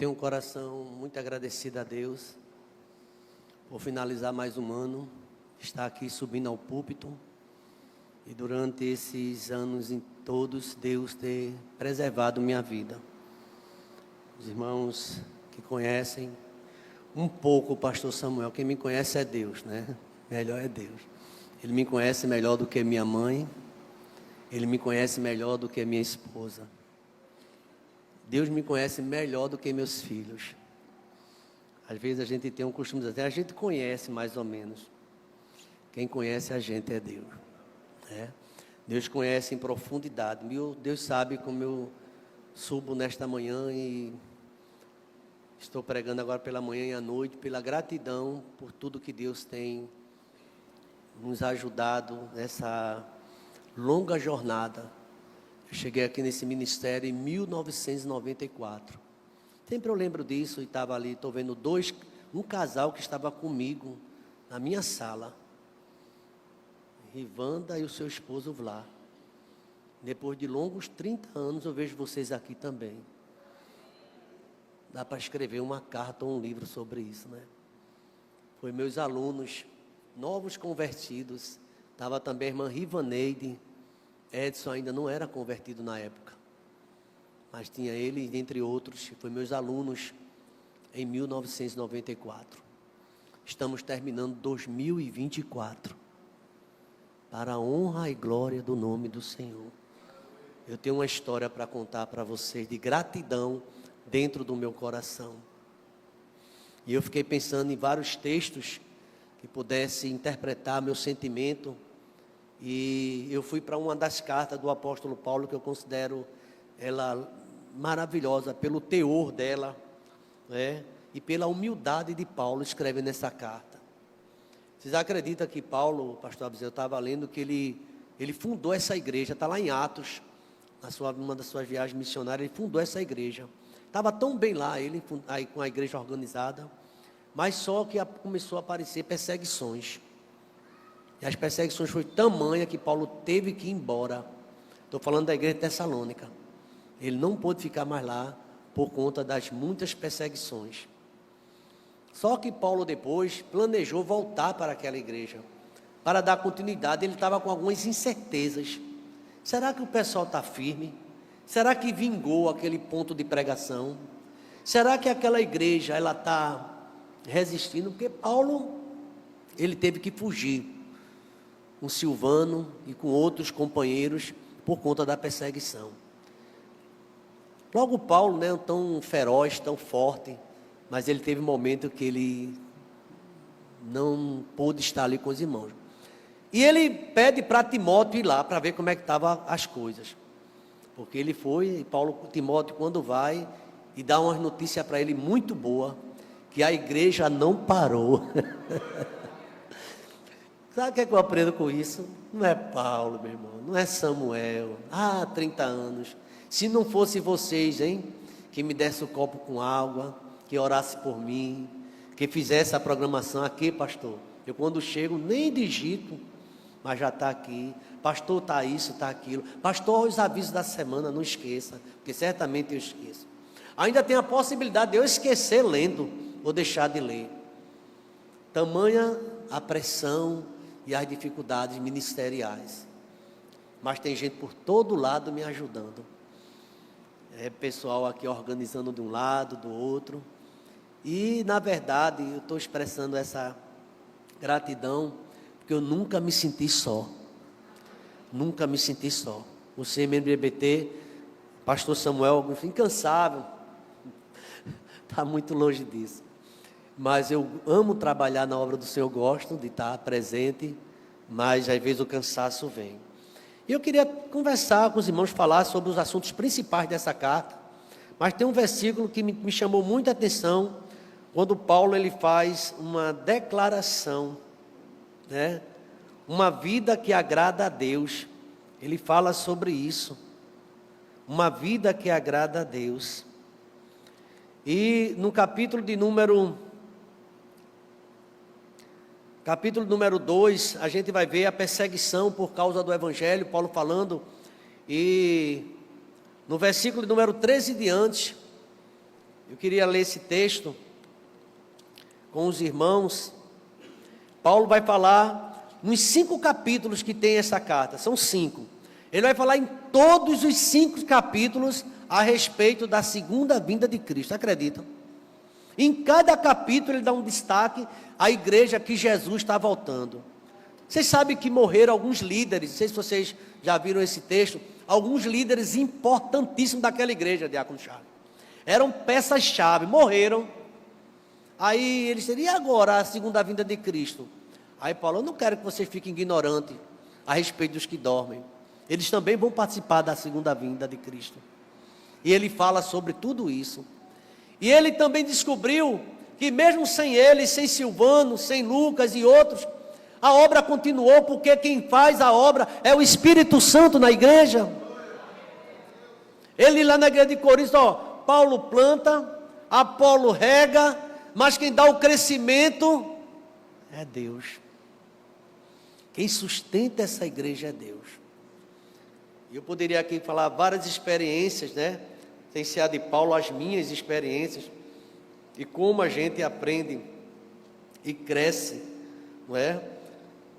tenho um coração muito agradecido a Deus por finalizar mais um ano, estar aqui subindo ao púlpito e durante esses anos em todos Deus ter preservado minha vida. Os irmãos que conhecem um pouco o pastor Samuel, quem me conhece é Deus, né? Melhor é Deus. Ele me conhece melhor do que minha mãe, ele me conhece melhor do que minha esposa. Deus me conhece melhor do que meus filhos. Às vezes a gente tem um costume de dizer, a gente conhece mais ou menos. Quem conhece a gente é Deus. Né? Deus conhece em profundidade. Deus sabe como eu subo nesta manhã e estou pregando agora pela manhã e à noite, pela gratidão por tudo que Deus tem nos ajudado nessa longa jornada. Eu cheguei aqui nesse ministério em 1994. Sempre eu lembro disso e estava ali, estou vendo um casal que estava comigo na minha sala. Rivanda e o seu esposo Vlá. Depois de longos 30 anos eu vejo vocês aqui também. Dá para escrever uma carta ou um livro sobre isso, né? Foi meus alunos, novos convertidos. Estava também a irmã Rivaneide. Edson ainda não era convertido na época. Mas tinha ele, dentre outros, que foi meus alunos em 1994. Estamos terminando 2024. Para a honra e glória do nome do Senhor. Eu tenho uma história para contar para vocês de gratidão dentro do meu coração. E eu fiquei pensando em vários textos que pudesse interpretar meu sentimento. E eu fui para uma das cartas do apóstolo Paulo, que eu considero ela maravilhosa pelo teor dela, né? E pela humildade de Paulo escrevendo essa carta. Vocês acreditam que Paulo, pastor Abel, eu estava lendo que ele fundou essa igreja, está lá em Atos, numa das suas viagens missionárias, ele fundou essa igreja. Estava tão bem lá, ele aí com a igreja organizada, mas só que começou a aparecer perseguições. E as perseguições foi tamanha que Paulo teve que ir embora. Estou falando da igreja de Tessalônica. Ele não pôde ficar mais lá por conta das muitas perseguições. Só que Paulo depois planejou voltar para aquela igreja. Para dar continuidade, ele estava com algumas incertezas. Será que o pessoal está firme? Será que vingou aquele ponto de pregação? Será que aquela igreja ela está resistindo? Porque Paulo, ele teve que fugir com Silvano e com outros companheiros por conta da perseguição. Logo Paulo, né, tão feroz, tão forte, mas ele teve um momento que ele não pôde estar ali com os irmãos. E ele pede para Timóteo ir lá para ver como é que estavam as coisas. Porque ele foi, e Timóteo quando vai e dá umas notícias para ele muito boa, que a igreja não parou. Sabe o que é que eu aprendo com isso? Não é Paulo, meu irmão, não é Samuel. 30 anos. Se não fosse vocês, que me desse o copo com água, que orasse por mim, que fizesse a programação aqui, pastor. Eu quando chego nem digito, mas já está aqui. Pastor, está isso, está aquilo. Pastor, os avisos da semana, não esqueça, porque certamente eu esqueço. Ainda tem a possibilidade de eu esquecer lendo, ou deixar de ler. Tamanha a pressão e as dificuldades ministeriais. Mas tem gente por todo lado me ajudando. Pessoal aqui organizando de um lado, do outro. E, na verdade, eu estou expressando essa gratidão, porque eu nunca me senti só. Nunca me senti só. O CMBT, pastor Samuel, incansável. Está muito longe disso. Mas eu amo trabalhar na obra do Senhor, gosto de estar presente, mas às vezes o cansaço vem. E eu queria conversar com os irmãos, falar sobre os assuntos principais dessa carta, mas tem um versículo que me chamou muita atenção, quando Paulo ele faz uma declaração, né? Uma vida que agrada a Deus. Ele fala sobre isso, uma vida que agrada a Deus. E no capítulo número 2, a gente vai ver a perseguição por causa do Evangelho, Paulo falando, e no versículo número 13 diante, Eu queria ler esse texto com os irmãos. Paulo vai falar nos 5 capítulos que tem essa carta, são 5. Ele vai falar em todos os 5 capítulos a respeito da segunda vinda de Cristo, acreditam? Em cada capítulo ele dá um destaque à igreja que Jesus está voltando. Vocês sabem que morreram alguns líderes, não sei se vocês já viram esse texto, alguns líderes importantíssimos daquela igreja, Diácono Charles. Eram peças-chave, morreram. Aí eles disseram, e agora a segunda vinda de Cristo? Aí Paulo, eu não quero que vocês fiquem ignorantes a respeito dos que dormem. Eles também vão participar da segunda vinda de Cristo. E ele fala sobre tudo isso. E ele também descobriu que mesmo sem ele, sem Silvano, sem Lucas e outros, a obra continuou, porque quem faz a obra é o Espírito Santo na igreja. Ele lá na igreja de Corinto, Paulo planta, Apolo rega, mas quem dá o crescimento é Deus. Quem sustenta essa igreja é Deus. Eu poderia aqui falar várias experiências, né? Sem ser a de Paulo, as minhas experiências, e como a gente aprende e cresce, não é?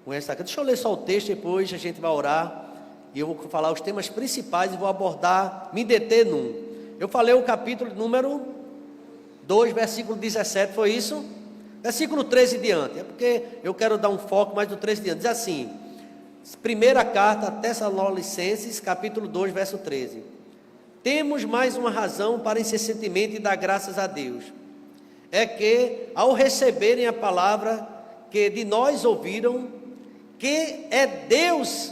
Com essa... Deixa eu ler só o texto, depois a gente vai orar, e eu vou falar os temas principais e vou abordar, me deter num. Eu falei o capítulo número 2, versículo 17, foi isso? Versículo 13 e diante, é porque eu quero dar um foco mais do 13 e diante. Diz assim, primeira carta a Tessalonicenses, capítulo 2, verso 13. Temos mais uma razão para esse sentimento e dar graças a Deus. É que, ao receberem a palavra que de nós ouviram, que é Deus,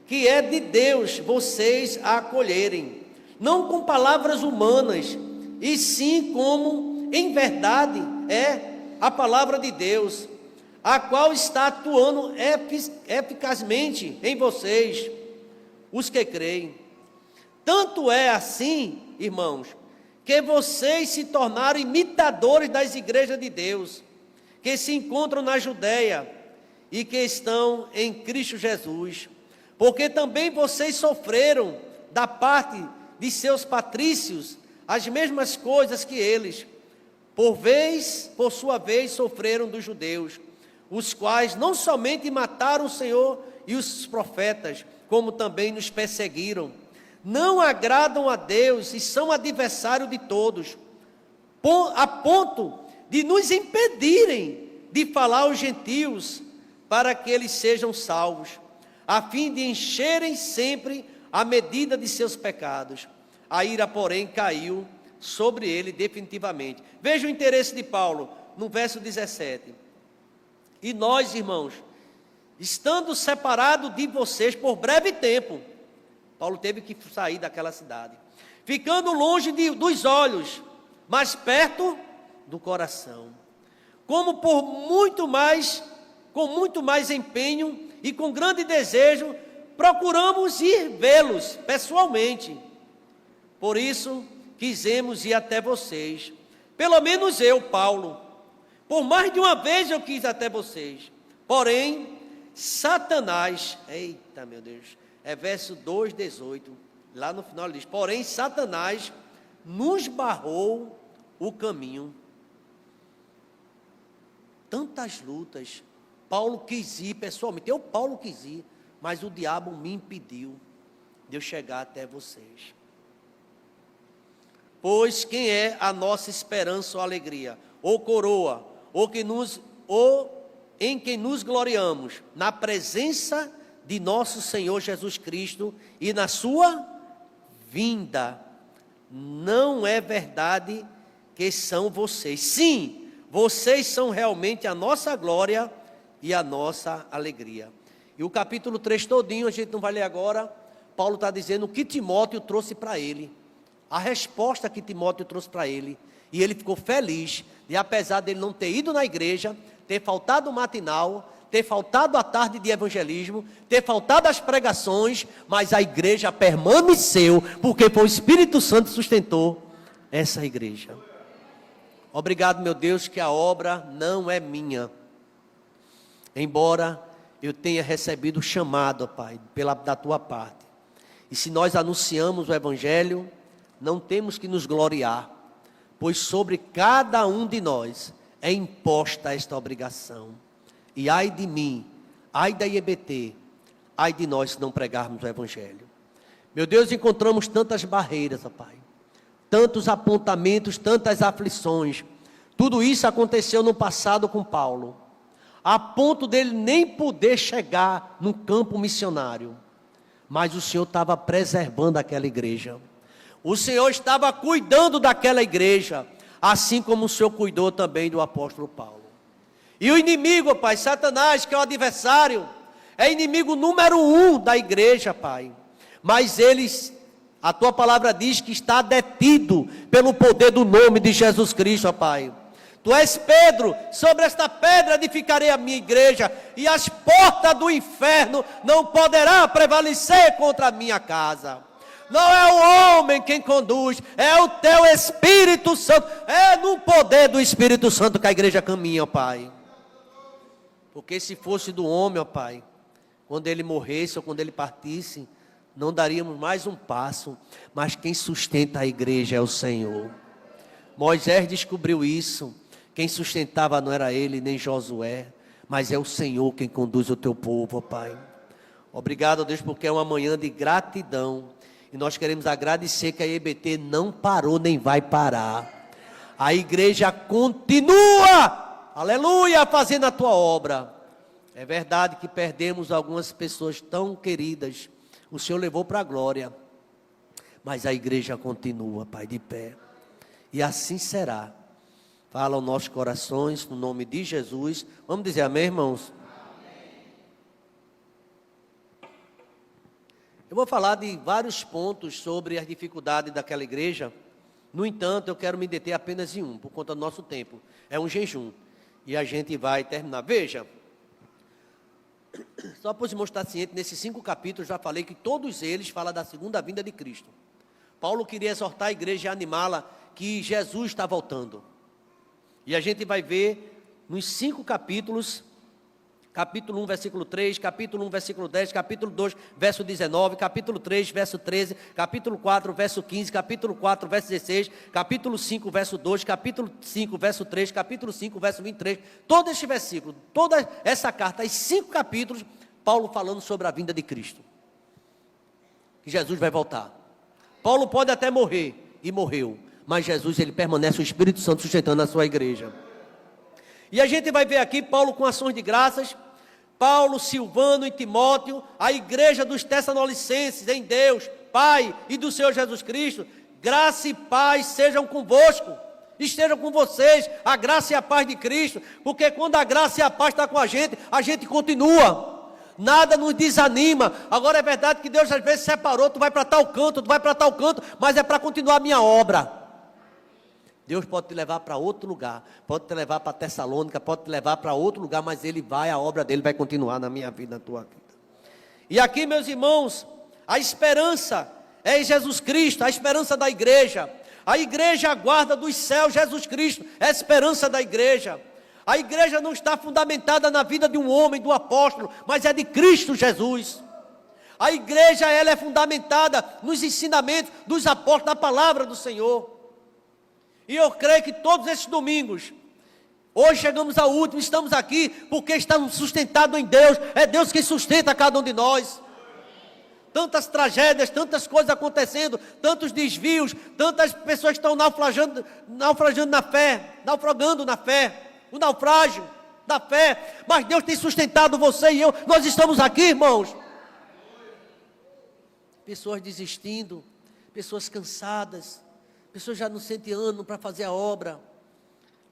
que é de Deus, vocês a acolherem, não com palavras humanas, e sim como, em verdade, é a palavra de Deus, a qual está atuando eficazmente em vocês, os que creem. Tanto é assim, irmãos, que vocês se tornaram imitadores das igrejas de Deus, que se encontram na Judeia e que estão em Cristo Jesus, porque também vocês sofreram da parte de seus patrícios as mesmas coisas que eles, por sua vez, sofreram dos judeus, os quais não somente mataram o Senhor e os profetas, como também nos perseguiram. Não agradam a Deus e são adversários de todos, a ponto de nos impedirem de falar aos gentios, para que eles sejam salvos, a fim de encherem sempre a medida de seus pecados. A ira, porém, caiu sobre ele definitivamente. Veja o interesse de Paulo no verso 17. E nós, irmãos, estando separados de vocês por breve tempo, Paulo teve que sair daquela cidade, ficando longe dos olhos, mas perto do coração, com muito mais empenho e com grande desejo, procuramos ir vê-los pessoalmente. Por isso, quisemos ir até vocês, pelo menos eu, Paulo, por mais de uma vez eu quis até vocês, porém, Satanás, eita meu Deus, é verso 2, 18, lá no final ele diz, porém Satanás nos barrou o caminho. Tantas lutas, Paulo quis ir pessoalmente, Paulo quis ir, mas o diabo me impediu de eu chegar até vocês. Pois quem é a nossa esperança ou alegria, ou coroa, ou em quem nos gloriamos, na presença de nosso Senhor Jesus Cristo e na sua vinda. Não é verdade que são vocês. Sim, vocês são realmente a nossa glória e a nossa alegria. E o capítulo 3 todinho, a gente não vai ler agora, Paulo está dizendo o que Timóteo trouxe para ele, a resposta que Timóteo trouxe para ele, e ele ficou feliz, e apesar dele não ter ido na igreja, ter faltado o matinal, ter faltado a tarde de evangelismo, ter faltado as pregações, mas a igreja permaneceu, porque foi o Espírito Santo que sustentou essa igreja. Obrigado, meu Deus, que a obra não é minha, embora eu tenha recebido o chamado, Pai, da tua parte. E se nós anunciamos o evangelho, não temos que nos gloriar, pois sobre cada um de nós é imposta esta obrigação. E ai de mim, ai da IEBT, ai de nós se não pregarmos o Evangelho. Meu Deus, encontramos tantas barreiras, ó Pai, tantos apontamentos, tantas aflições. Tudo isso aconteceu no passado com Paulo, a ponto dele nem poder chegar no campo missionário. Mas o Senhor estava preservando aquela igreja. O Senhor estava cuidando daquela igreja, assim como o Senhor cuidou também do apóstolo Paulo. E o inimigo, Pai, Satanás, que é o adversário, é inimigo número 1 da igreja, Pai. Mas eles, a Tua palavra diz que está detido pelo poder do nome de Jesus Cristo, ó Pai. Tu és Pedro, sobre esta pedra edificarei a minha igreja, e as portas do inferno não poderá prevalecer contra a minha casa. Não é o homem quem conduz, é o Teu Espírito Santo, é no poder do Espírito Santo que a igreja caminha, ó Pai. Porque se fosse do homem, ó Pai, quando ele morresse ou quando ele partisse, não daríamos mais um passo, mas quem sustenta a igreja é o Senhor. Moisés descobriu isso. Quem sustentava não era ele, nem Josué, mas é o Senhor quem conduz o Teu povo, ó Pai. Obrigado, Deus, porque é uma manhã de gratidão. E nós queremos agradecer que a IEBT não parou nem vai parar. A igreja continua, aleluia, fazendo a Tua obra. É verdade que perdemos algumas pessoas tão queridas. O Senhor levou para a glória. Mas a igreja continua, Pai, de pé. E assim será. Fala aos nossos corações, no nome de Jesus. Vamos dizer amém, irmãos? Amém. Eu vou falar de vários pontos sobre as dificuldades daquela igreja. No entanto, eu quero me deter apenas em um, por conta do nosso tempo. É um jejum. E a gente vai terminar. Veja, só para os irmãos estarem cientes, nesses 5 capítulos já falei que todos eles falam da segunda vinda de Cristo. Paulo queria exortar a igreja e animá-la que Jesus está voltando. E a gente vai ver nos 5 capítulos, capítulo 1, versículo 3, capítulo 1, versículo 10, capítulo 2, verso 19, capítulo 3, verso 13, capítulo 4, verso 15, capítulo 4, verso 16, capítulo 5, verso 2, capítulo 5, verso 3, capítulo 5, verso 23, todo este versículo, toda essa carta, os 5 capítulos, Paulo falando sobre a vinda de Cristo, que Jesus vai voltar. Paulo pode até morrer, e morreu, mas Jesus, ele permanece o Espírito Santo sustentando a sua igreja. E a gente vai ver aqui Paulo com ações de graças, Paulo, Silvano e Timóteo, a igreja dos Tessalonicenses em Deus, Pai e do Senhor Jesus Cristo, graça e paz sejam convosco, estejam com vocês, a graça e a paz de Cristo, porque quando a graça e a paz estão com a gente continua. Nada nos desanima. Agora é verdade que Deus às vezes separou, tu vai para tal canto, mas é para continuar a minha obra. Deus pode te levar para outro lugar, pode te levar para Tessalônica, pode te levar para outro lugar, mas Ele vai, a obra dele vai continuar na minha vida, na tua vida. E aqui, meus irmãos, a esperança é em Jesus Cristo, a esperança da igreja. A igreja aguarda dos céus Jesus Cristo, é a esperança da igreja. A igreja não está fundamentada na vida de um homem, do apóstolo, mas é de Cristo Jesus. A igreja, ela é fundamentada nos ensinamentos dos apóstolos, da palavra do Senhor. E eu creio que todos esses domingos, hoje chegamos ao último, estamos aqui porque estamos sustentados em Deus. É Deus que sustenta cada um de nós. Tantas tragédias, tantas coisas acontecendo, tantos desvios, tantas pessoas que estão naufragando na fé, naufragando na fé, o naufrágio da fé. Mas Deus tem sustentado você e eu. Nós estamos aqui, irmãos. Pessoas desistindo, pessoas cansadas. Pessoas já não sentem ânimo para fazer a obra,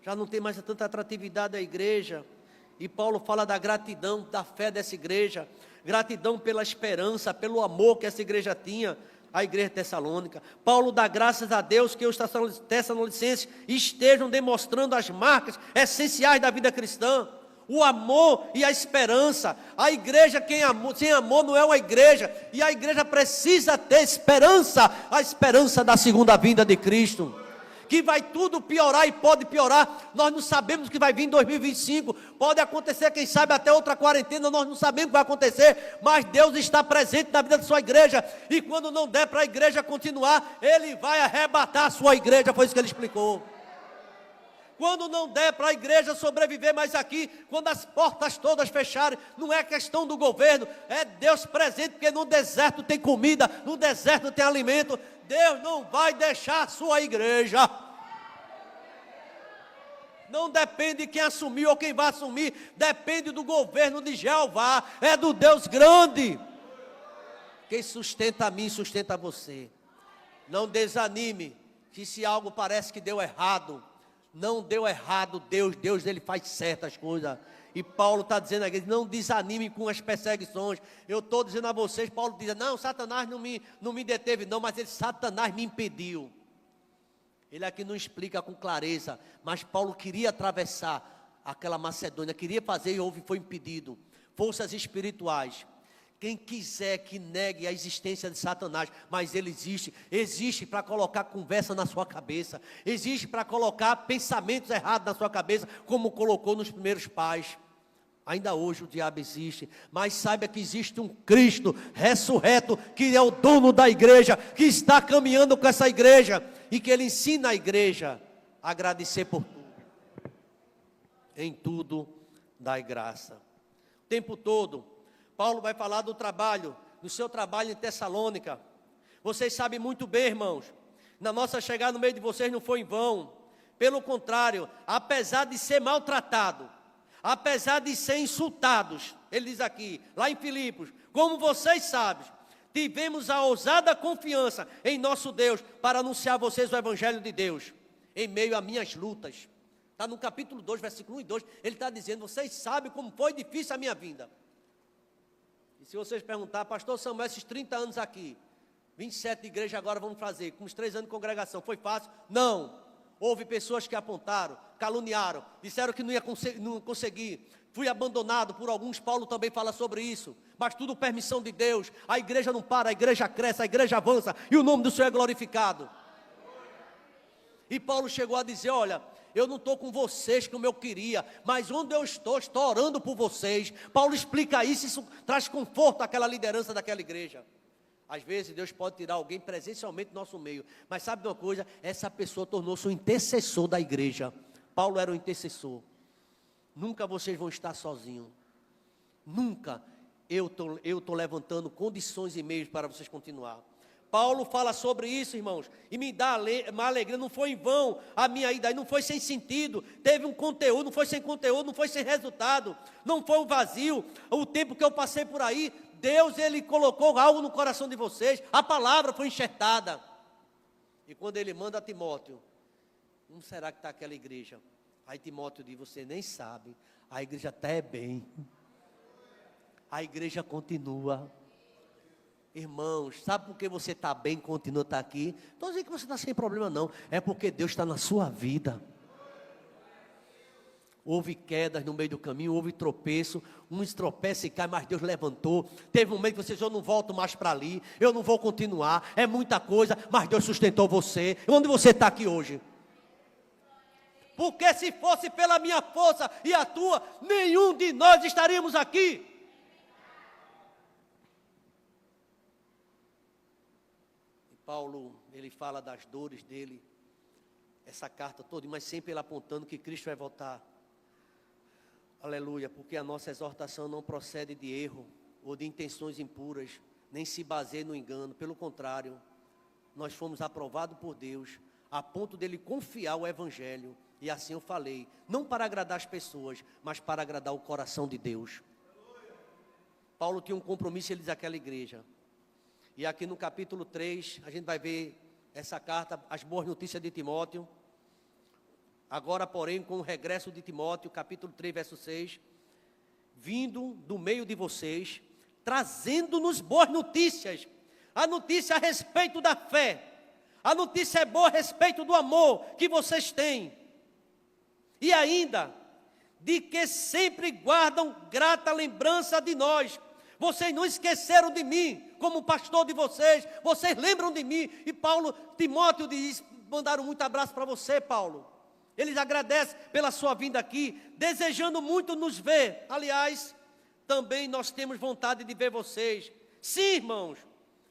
já não tem mais tanta atratividade à igreja. E Paulo fala da gratidão, da fé dessa igreja, gratidão pela esperança, pelo amor que essa igreja tinha, a igreja tessalônica. Paulo dá graças a Deus que os tessalonicenses estejam demonstrando as marcas essenciais da vida cristã, o amor e a esperança. A igreja sem amor não é uma igreja, e a igreja precisa ter esperança, a esperança da segunda vinda de Cristo. que vai tudo piorar e pode piorar. Nós não sabemos o que vai vir em 2025, pode acontecer, quem sabe até outra quarentena, nós não sabemos o que vai acontecer, mas Deus está presente na vida da sua igreja, e quando não der para a igreja continuar, Ele vai arrebatar a sua igreja, foi isso que Ele explicou. Quando não der para a igreja sobreviver mais aqui, quando as portas todas fecharem, não é questão do governo, é Deus presente, porque no deserto tem comida, no deserto tem alimento. Deus não vai deixar a sua igreja. Não depende de quem assumiu ou quem vai assumir, depende do governo de Jeová, é do Deus grande. Quem sustenta a mim, sustenta você. Não desanime, que se algo parece que deu errado, não deu errado, Deus ele faz certas coisas. E Paulo está dizendo à igreja, não desanime com as perseguições. Eu estou dizendo a vocês, Paulo diz, não, Satanás não me deteve não, mas Satanás me impediu. Ele aqui não explica com clareza, mas Paulo queria atravessar aquela Macedônia, queria fazer e foi impedido. Forças espirituais. Quem quiser que negue a existência de Satanás, mas ele existe para colocar conversa na sua cabeça, existe para colocar pensamentos errados na sua cabeça, como colocou nos primeiros pais. Ainda hoje o diabo existe, mas saiba que existe um Cristo ressurreto, que é o dono da igreja, que está caminhando com essa igreja, e que ele ensina a igreja a agradecer por tudo. Em tudo dai graça. O tempo todo, Paulo vai falar do trabalho, do seu trabalho em Tessalônica. Vocês sabem muito bem, irmãos, na nossa chegada no meio de vocês não foi em vão. Pelo contrário, apesar de ser maltratado, apesar de ser insultados, ele diz aqui, lá em Filipos, como vocês sabem, tivemos a ousada confiança em nosso Deus para anunciar a vocês o Evangelho de Deus, em meio a minhas lutas. Está no capítulo 2, versículo 1 e 2, ele está dizendo, vocês sabem como foi difícil a minha vinda. Se vocês perguntar, pastor Samuel, esses 30 anos aqui, 27 de igreja agora vamos fazer, com os 3 anos de congregação, foi fácil? Não. Houve pessoas que apontaram, caluniaram, disseram que não ia conseguir. Fui abandonado por alguns, Paulo também fala sobre isso. Mas tudo permissão de Deus. A igreja não para, a igreja cresce, a igreja avança, e o nome do Senhor é glorificado. E Paulo chegou a dizer, olha, eu não estou com vocês como eu queria, mas onde eu estou orando por vocês. Paulo explica isso traz conforto àquela liderança daquela igreja. Às vezes Deus pode tirar alguém presencialmente do nosso meio, mas sabe de uma coisa? Essa pessoa tornou-se um intercessor da igreja. Paulo era um intercessor. Nunca vocês vão estar sozinhos. Nunca eu estou levantando condições e meios para vocês continuar. Paulo fala sobre isso, irmãos, e me dá uma alegria, não foi em vão a minha ida, não foi sem sentido, teve um conteúdo, não foi sem conteúdo, não foi sem resultado, não foi um vazio. O tempo que eu passei por aí, Deus, Ele colocou algo no coração de vocês, a palavra foi enxertada. E quando Ele manda a Timóteo, como será que está aquela igreja? Aí Timóteo diz, você nem sabe, a igreja até é bem, a igreja continua. Irmãos, sabe por que você está bem e continua a estar aqui? Estou dizendo que você está sem problema não, é porque Deus está na sua vida. Houve quedas no meio do caminho, houve tropeço, uns tropeçam e caem, mas Deus levantou. Teve um momento que vocês, eu não volto mais para ali, eu não vou continuar, é muita coisa, mas Deus sustentou você. Onde você está aqui hoje? Porque se fosse pela minha força e a tua, nenhum de nós estaríamos aqui. Paulo, ele fala das dores dele, essa carta toda, mas sempre ele apontando que Cristo vai voltar. Aleluia, porque a nossa exortação não procede de erro ou de intenções impuras, nem se baseia no engano. Pelo contrário, nós fomos aprovados por Deus, a ponto dele confiar o Evangelho. E assim eu falei, não para agradar as pessoas, mas para agradar o coração de Deus. Paulo tinha um compromisso, ele diz àquela igreja. E aqui no capítulo 3, a gente vai ver essa carta, as boas notícias de Timóteo. Agora, porém, com o regresso de Timóteo, capítulo 3, verso 6. Vindo do meio de vocês, trazendo-nos boas notícias. A notícia a respeito da fé. A notícia é boa a respeito do amor que vocês têm. E ainda, de que sempre guardam grata lembrança de nós. Vocês não esqueceram de mim, como pastor de vocês lembram de mim. E Timóteo diz, mandaram muito abraço para você, Paulo. Eles agradecem pela sua vinda aqui, desejando muito nos ver. Aliás, também nós temos vontade de ver vocês. Sim, irmãos,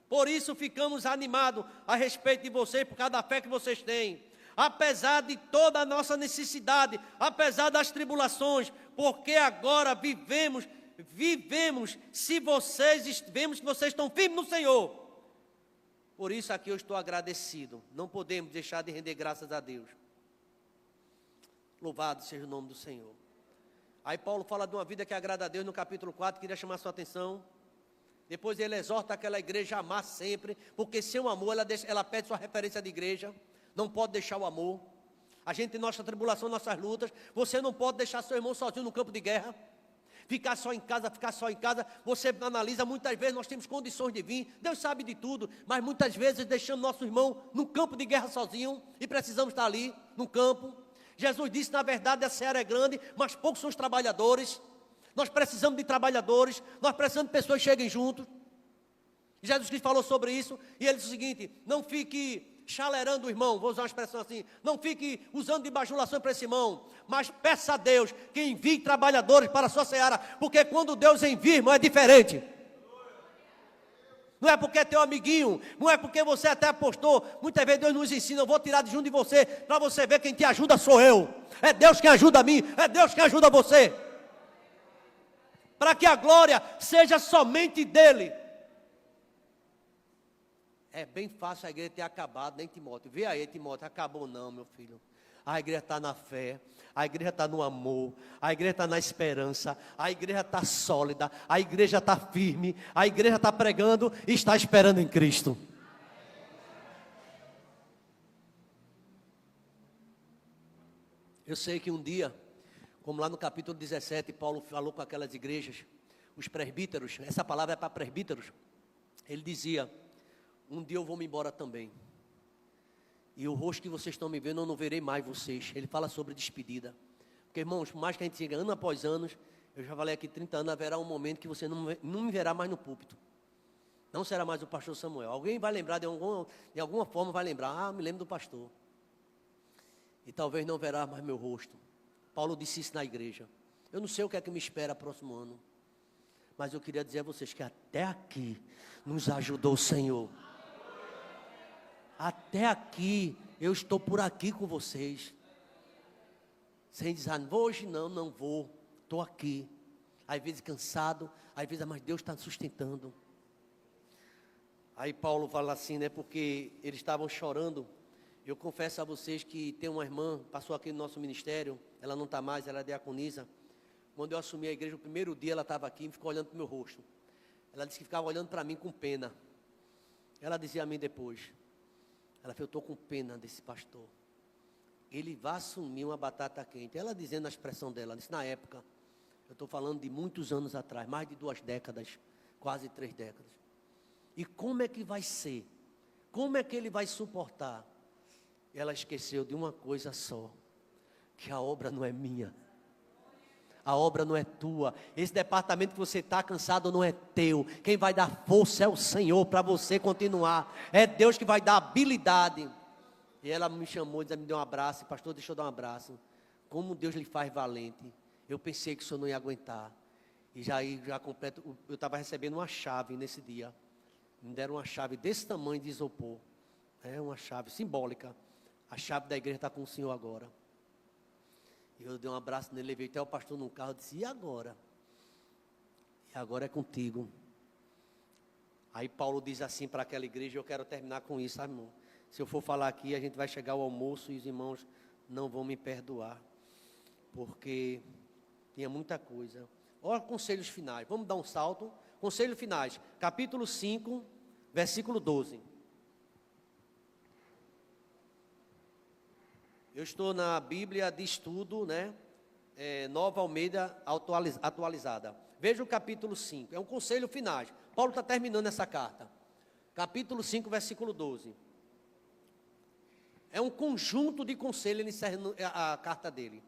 por isso ficamos animados a respeito de vocês, por causa da fé que vocês têm. Apesar de toda a nossa necessidade, apesar das tribulações, porque agora vivemos, se vocês, vemos que vocês estão firmes no Senhor. Por isso aqui eu estou agradecido. Não podemos deixar de render graças a Deus. Louvado seja o nome do Senhor. Aí Paulo fala de uma vida que agrada a Deus no capítulo 4, queria chamar a sua atenção. Depois ele exorta aquela igreja a amar sempre, porque sem o amor ela perde sua referência de igreja. Não pode deixar o amor. A gente tem nossa tribulação, nossas lutas. Você não pode deixar seu irmão sozinho no campo de guerra. Ficar só em casa. Você analisa, muitas vezes nós temos condições de vir. Deus sabe de tudo, mas muitas vezes deixamos nosso irmão no campo de guerra sozinho. E precisamos estar ali, no campo. Jesus disse, na verdade, a seara é grande, mas poucos são os trabalhadores. Nós precisamos de trabalhadores, nós precisamos de pessoas que cheguem juntos. Jesus Cristo falou sobre isso, e ele disse o seguinte, não fique chalerando o irmão, vou usar uma expressão assim, não fique usando de bajulação para esse irmão, mas peça a Deus que envie trabalhadores para a sua seara, porque quando Deus envia, irmão, é diferente. Não é porque é teu amiguinho, não é porque você até apostou. Muitas vezes Deus nos ensina, eu vou tirar de junto de você, para você ver quem te ajuda sou eu. É Deus quem ajuda a mim, é Deus quem ajuda você. Para que a glória seja somente dele. É bem fácil a igreja ter acabado, nem Timóteo. Vê aí, Timóteo, acabou não, meu filho. A igreja está na fé, a igreja está no amor, a igreja está na esperança, a igreja está sólida, a igreja está firme, a igreja está pregando e está esperando em Cristo. Eu sei que um dia, como lá no capítulo 17, Paulo falou com aquelas igrejas, os presbíteros, essa palavra é para presbíteros, ele dizia, um dia eu vou me embora também. E o rosto que vocês estão me vendo, eu não verei mais vocês. Ele fala sobre despedida. Porque, irmãos, por mais que a gente siga ano após ano, eu já falei aqui 30 anos, haverá um momento que você não me verá mais no púlpito. Não será mais o pastor Samuel. Alguém vai lembrar, de alguma forma vai lembrar, me lembro do pastor. E talvez não verá mais meu rosto. Paulo disse isso na igreja. Eu não sei o que é que me espera próximo ano. Mas eu queria dizer a vocês que até aqui nos ajudou o Senhor. Até aqui, eu estou por aqui com vocês. Sem dizer, hoje não vou, estou aqui. Às vezes cansado, às vezes, mas Deus está sustentando. Aí Paulo fala assim, né, porque eles estavam chorando. Eu confesso a vocês que tem uma irmã, passou aqui no nosso ministério, ela não está mais, ela é diaconisa. Quando eu assumi a igreja, o primeiro dia ela estava aqui e ficou olhando para o meu rosto. Ela disse que ficava olhando para mim com pena. Ela dizia a mim depois, ela falou, eu estou com pena desse pastor. Ele vai assumir uma batata quente. Ela dizendo a expressão dela, disse, na época, eu estou falando de muitos anos atrás, mais de 2 décadas, quase 3 décadas. E como é que vai ser? Como é que ele vai suportar? Ela esqueceu de uma coisa só, que a obra não é minha. A obra não é tua. Esse departamento que você está cansado não é teu. Quem vai dar força é o Senhor para você continuar. É Deus que vai dar habilidade. E ela me chamou, me deu um abraço. Pastor, deixa eu dar um abraço. Como Deus lhe faz valente. Eu pensei que o senhor não ia aguentar. E já completo. Eu estava recebendo uma chave nesse dia. Me deram uma chave desse tamanho de isopor. É uma chave simbólica. A chave da igreja está com o senhor agora. E eu dei um abraço nele, levei até o pastor num carro e disse, e agora? E agora é contigo. Aí Paulo diz assim para aquela igreja, eu quero terminar com isso, sabe, irmão? Se eu for falar aqui, a gente vai chegar ao almoço e os irmãos não vão me perdoar. Porque tinha muita coisa. Olha conselhos finais, vamos dar um salto. Conselhos finais, capítulo 5, versículo 12. Eu estou na Bíblia de estudo, né? Nova Almeida atualizada. Veja o capítulo 5, é um conselho final. Paulo está terminando essa carta. Capítulo 5, versículo 12. É um conjunto de conselhos, ele encerra a carta dele.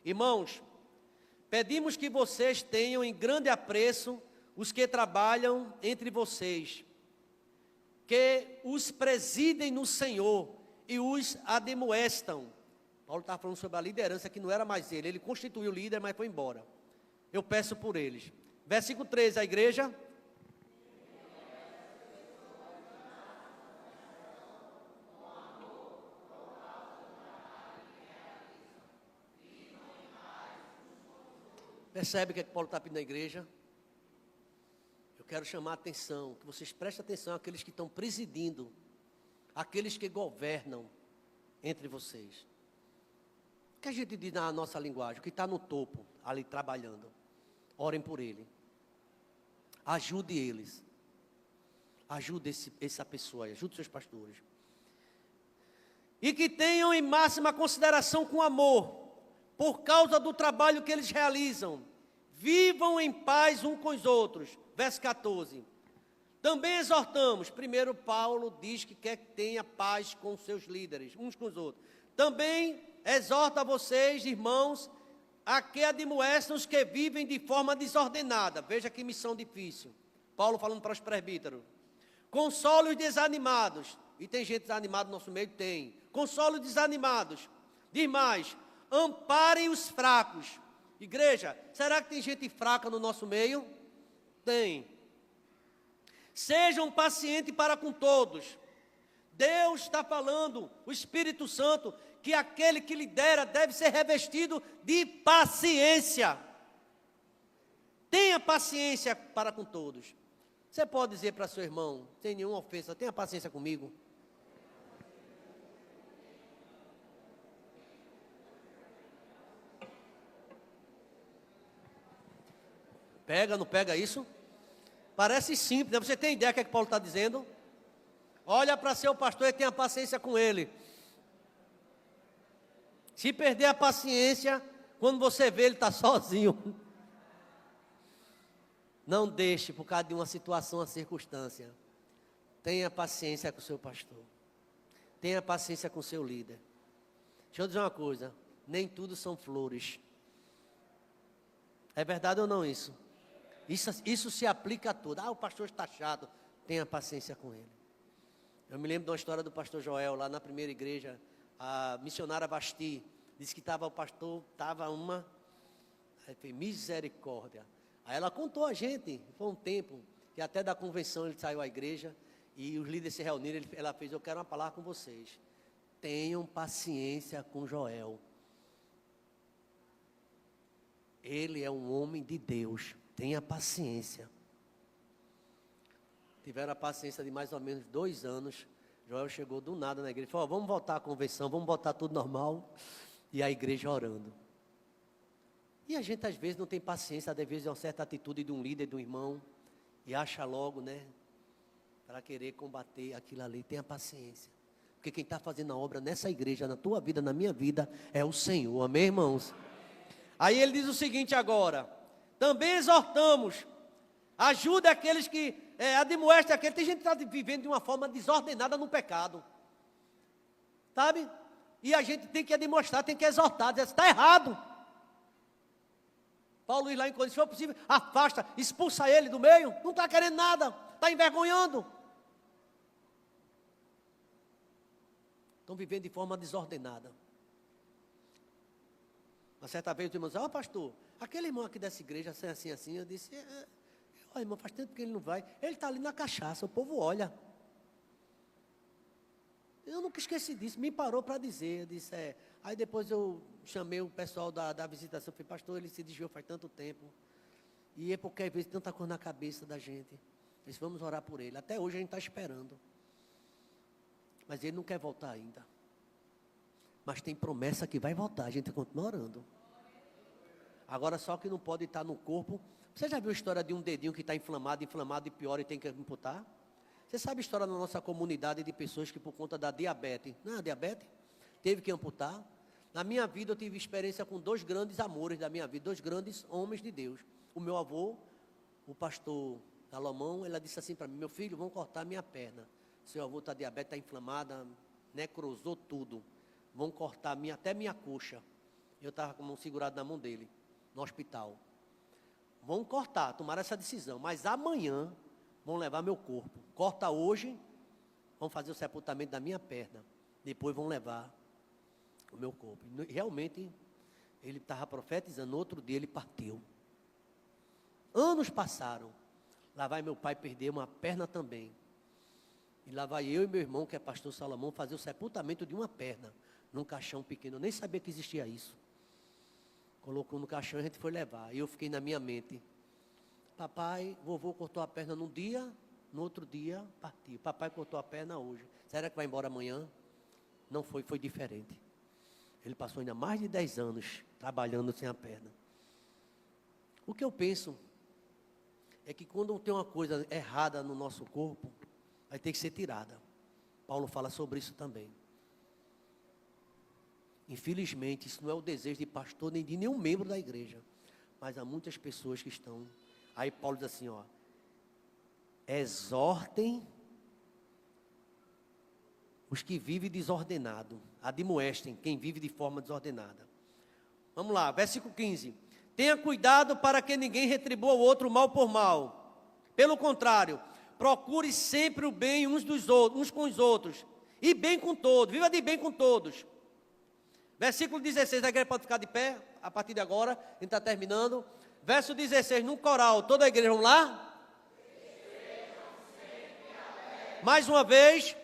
Irmãos, pedimos que vocês tenham em grande apreço os que trabalham entre vocês, que os presidem no Senhor e os admoestam. Paulo estava falando sobre a liderança, que não era mais ele. Ele constituiu o líder, mas foi embora. Eu peço por eles. Versículo 13, a igreja. Percebe o que é que Paulo está pedindo na igreja? Eu quero chamar a atenção, que vocês prestem atenção àqueles que estão presidindo, àqueles que governam entre vocês. O que a gente diz na nossa linguagem? O que está no topo, ali trabalhando. Orem por ele. Ajude eles. Ajude essa pessoa, ajude seus pastores. E que tenham em máxima consideração com amor, por causa do trabalho que eles realizam. Vivam em paz uns com os outros. Verso 14. Também exortamos. Primeiro Paulo diz que quer que tenha paz com os seus líderes, uns com os outros. Também exorta vocês, irmãos, a que admoestam os que vivem de forma desordenada. Veja que missão difícil. Paulo falando para os presbíteros. Console os desanimados. E tem gente desanimada no nosso meio? Tem. Console os desanimados. Diz mais. Amparem os fracos. Igreja, será que tem gente fraca no nosso meio? Tem. Sejam pacientes para com todos. Deus está falando, o Espírito Santo, que aquele que lidera deve ser revestido de paciência. Tenha paciência para com todos. Você pode dizer para seu irmão, sem nenhuma ofensa, tenha paciência comigo. Pega, não pega isso? Parece simples, né? Você tem ideia do que é que Paulo está dizendo? Olha para seu pastor e tenha paciência com ele. Se perder a paciência, quando você vê ele está sozinho. Não deixe por causa de uma situação, uma circunstância. Tenha paciência com o seu pastor. Tenha paciência com o seu líder. Deixa eu dizer uma coisa, nem tudo são flores. É verdade ou não isso? Isso se aplica a tudo. O pastor está chato. Tenha paciência com ele. Eu me lembro de uma história do pastor Joel, lá na primeira igreja, a missionária Basti, disse que o pastor estava uma misericórdia. Aí ela contou a gente, foi um tempo, que até da convenção ele saiu à igreja, e os líderes se reuniram, ela fez, eu quero uma palavra com vocês. Tenham paciência com Joel. Ele é um homem de Deus. Tenha paciência. Tiveram a paciência de mais ou menos 2 anos. Joel chegou do nada na igreja. Falou, vamos voltar à convenção, vamos botar tudo normal. E a igreja orando. E a gente às vezes não tem paciência, às vezes é uma certa atitude de um líder, de um irmão. E acha logo, né? Para querer combater aquilo ali. Tenha paciência. Porque quem está fazendo a obra nessa igreja, na tua vida, na minha vida, é o Senhor. Amém, irmãos? Aí ele diz o seguinte agora. Também exortamos, ajude aqueles que, admoestem aqueles, tem gente que está vivendo de uma forma desordenada no pecado, sabe? E a gente tem que demonstrar, tem que exortar, dizer, está errado. Paulo diz lá em Coríntios, se for possível, afasta, expulsa ele do meio, não está querendo nada, está envergonhando. Estão vivendo de forma desordenada. Uma certa vez o irmão disse, pastor, aquele irmão aqui dessa igreja, assim, eu disse, irmão, faz tempo que ele não vai, ele está ali na cachaça, o povo olha. Eu nunca esqueci disso, me parou para dizer, eu disse, Aí depois eu chamei o pessoal da visitação, falei, pastor, ele se desviou faz tanto tempo, e é porque às vezes tanta coisa na cabeça da gente, eu disse, vamos orar por ele, até hoje a gente está esperando, mas ele não quer voltar ainda. Mas tem promessa que vai voltar, a gente continua orando. Agora só que não pode estar no corpo. Você já viu a história de um dedinho que está inflamado e pior e tem que amputar? Você sabe a história na nossa comunidade de pessoas que por conta da diabetes, teve que amputar? Na minha vida eu tive experiência com 2 grandes amores da minha vida, 2 grandes homens de Deus. O meu avô, o pastor Salomão, ela disse assim para mim, meu filho, vão cortar minha perna. Seu avô está diabetes, está inflamada, necrosou tudo. Vão cortar até minha coxa. Eu estava com a mão segurada na mão dele, no hospital. Vão cortar, tomaram essa decisão. Mas amanhã vão levar meu corpo. Corta hoje, vão fazer o sepultamento da minha perna. depois vão levar o meu corpo. E realmente, ele estava profetizando, no outro dia ele partiu. Anos passaram, lá vai meu pai perder uma perna também. E lá vai eu e meu irmão, que é pastor Salomão, fazer o sepultamento de uma perna, num caixão pequeno. Eu nem sabia que existia isso. Colocou no caixão e a gente foi levar. E eu fiquei na minha mente, papai, vovô cortou a perna num dia, no outro dia partiu. Papai cortou a perna hoje. Será que vai embora amanhã? Não foi, foi diferente. Ele passou ainda mais de 10 anos trabalhando sem a perna. O que eu penso é que quando tem uma coisa errada no nosso corpo, vai ter que ser tirada. Paulo fala sobre isso também. Infelizmente, isso não é o desejo de pastor nem de nenhum membro da igreja. Mas há muitas pessoas que estão. Aí Paulo diz assim, ó. Exortem os que vivem desordenado. Admoestem quem vive de forma desordenada. Vamos lá, versículo 15. Tenha cuidado para que ninguém retribua ao outro mal por mal. Pelo contrário, procure sempre o bem uns com os outros. E bem com todos. Viva de bem com todos. Versículo 16, a igreja pode ficar de pé, a partir de agora, a gente está terminando. Verso 16, num coral, toda a igreja, vamos lá? Mais uma vez.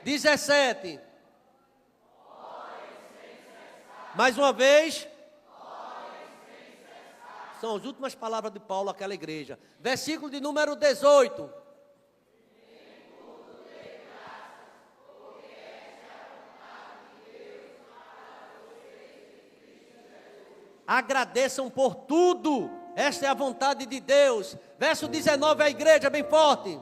17. Mais uma vez. São as últimas palavras de Paulo àquela igreja. Versículo de número 18. Agradeçam por tudo. Esta é a vontade de Deus. Verso 19, a igreja bem forte.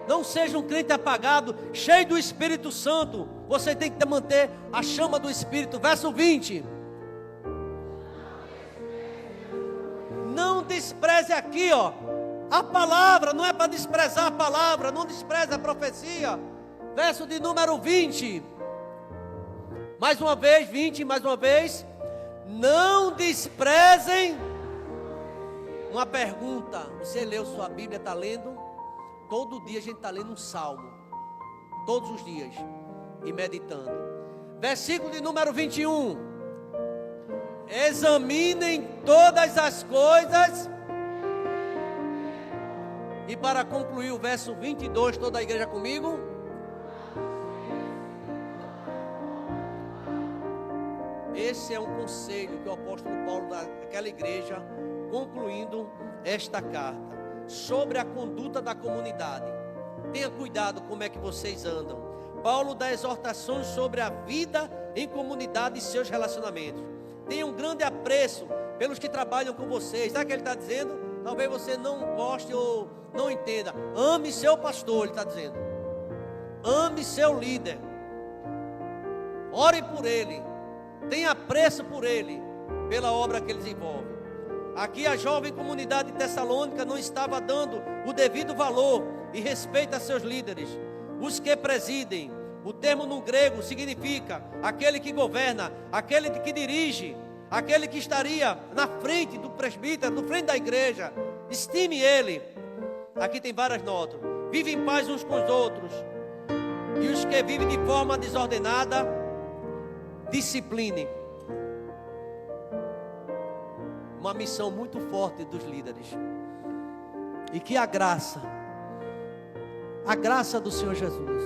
Não seja um crente apagado, cheio do Espírito Santo. Você tem que manter a chama do Espírito. Verso 20. Não despreze aqui, ó. A palavra, não é para desprezar a palavra. Não despreze a profecia. Verso de número 20. Mais uma vez, 20, mais uma vez. Não desprezem. Uma pergunta. Você leu sua Bíblia, está lendo? Todo dia a gente está lendo um salmo. Todos os dias. E meditando. Versículo de número 21. Examinem todas as coisas. E para concluir o verso 22, toda a igreja comigo. Esse é um conselho que o apóstolo Paulo dá àquela igreja, concluindo esta carta, sobre a conduta da comunidade. Tenha cuidado como é que vocês andam. Paulo dá exortações sobre a vida em comunidade e seus relacionamentos. Tenha um grande apreço pelos que trabalham com vocês. Sabe o que ele está dizendo? Talvez você não goste ou não entenda. Ame seu pastor, ele está dizendo. Ame seu líder. Ore por ele. Tenha apreço por ele, pela obra que ele desenvolve. Aqui a jovem comunidade de Tessalônica não estava dando o devido valor e respeito a seus líderes, os que presidem. O termo no grego significa aquele que governa, aquele que dirige, aquele que estaria na frente do presbítero, na frente da igreja. Estime ele. Aqui tem várias notas. Vive em paz uns com os outros. E os que vivem de forma desordenada, discipline. Uma missão muito forte dos líderes. E que a graça do Senhor Jesus,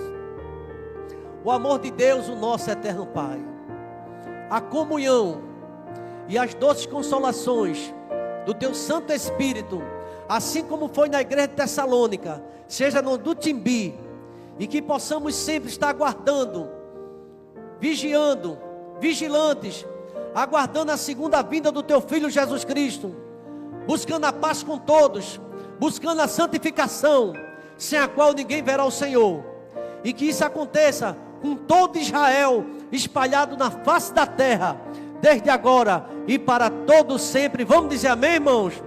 o amor de Deus, o nosso eterno Pai, a comunhão e as doces consolações do Teu Santo Espírito, assim como foi na igreja de Tessalônica, seja no do Timbi, e que possamos sempre estar aguardando, vigilantes, aguardando a segunda vinda do Teu Filho Jesus Cristo, buscando a paz com todos, buscando a santificação, sem a qual ninguém verá o Senhor, e que isso aconteça com todo Israel espalhado na face da terra, desde agora e para todo sempre. Vamos dizer amém, irmãos?